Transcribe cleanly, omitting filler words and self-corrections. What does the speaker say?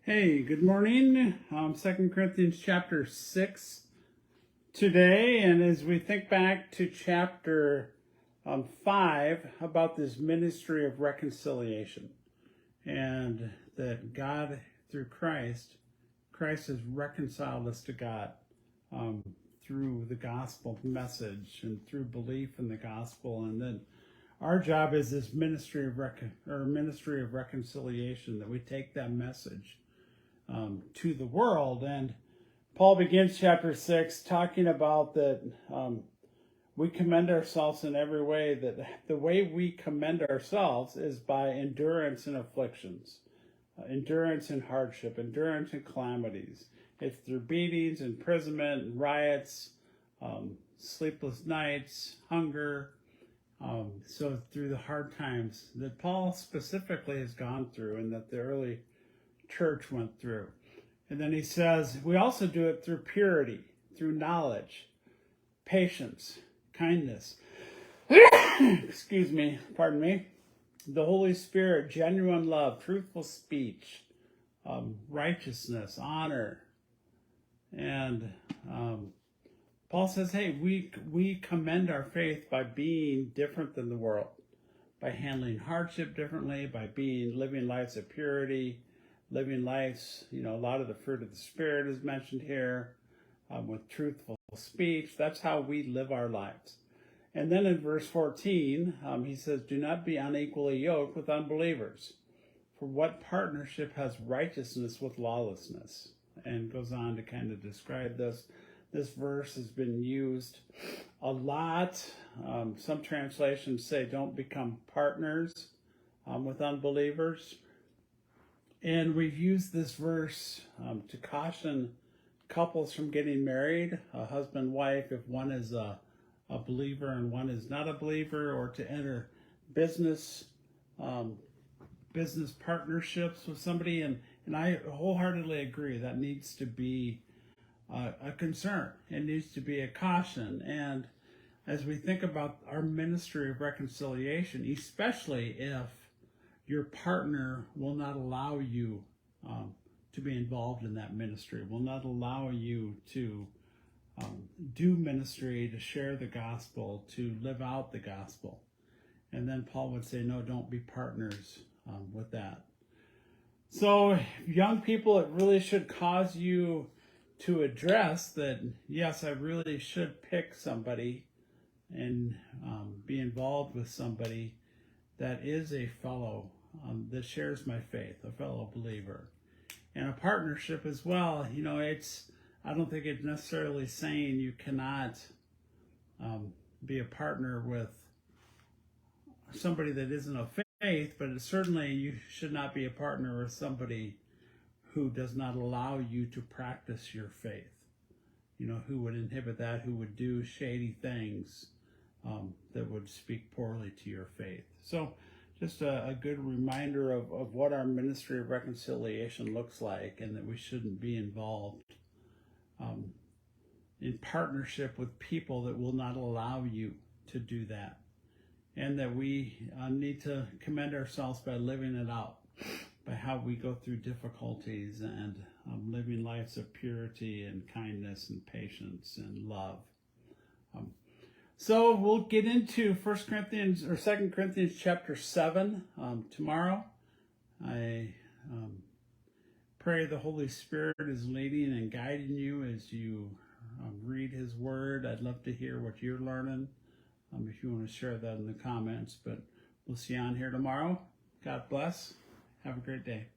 Hey, good morning. 2 Corinthians chapter 6 today. And as we think back to chapter 5 about this ministry of reconciliation, and that God, through Christ has reconciled us to God through the gospel message and through belief in the gospel. And then our job is this ministry of reconciliation, that we take that message to the world. And Paul begins chapter 6 talking about that we commend ourselves in every way, that the way we commend ourselves is by endurance in afflictions, endurance in hardship, endurance in calamities. It's through beatings, imprisonment, and riots, sleepless nights, hunger. So through the hard times that Paul specifically has gone through and that the early church went through. And then he says, we also do it through purity, through knowledge, patience, kindness, excuse me, pardon me, the Holy Spirit, genuine love, truthful speech, righteousness, honor. And Paul says, hey, we commend our faith by being different than the world, by handling hardship differently, by living lives of purity, living lives, a lot of the fruit of the Spirit is mentioned here, with truthful speech. That's how we live our lives. And then in verse 14, he says, do not be unequally yoked with unbelievers. For what partnership has righteousness with lawlessness? And goes on to kind of describe this. This verse has been used a lot. Some translations say don't become partners with unbelievers. And we've used this verse to caution couples from getting married, a husband, wife, if one is a believer and one is not a believer, or to enter business partnerships with somebody. And I wholeheartedly agree that needs to be a concern. It needs to be a caution. And as we think about our ministry of reconciliation, especially if your partner will not allow you to be involved in that ministry, will not allow you to do ministry, to share the gospel, to live out the gospel. And then Paul would say, no, don't be partners with that. So young people, it really should cause you to address that, yes, I really should pick somebody and be involved with somebody that is a fellow that shares my faith, a fellow believer. And a partnership as well, I don't think it's necessarily saying you cannot be a partner with somebody that isn't of faith, but certainly you should not be a partner with somebody who does not allow you to practice your faith. Who would inhibit that, who would do shady things that would speak poorly to your faith. So just a good reminder of what our ministry of reconciliation looks like, and that we shouldn't be involved in partnership with people that will not allow you to do that. And that we need to commend ourselves by living it out, by how we go through difficulties and living lives of purity and kindness and patience and love. So we'll get into 2 Corinthians chapter 7 tomorrow. I pray the Holy Spirit is leading and guiding you as you read his word. I'd love to hear what you're learning, if you want to share that in the comments. But we'll see you on here tomorrow. God bless. Have a great day.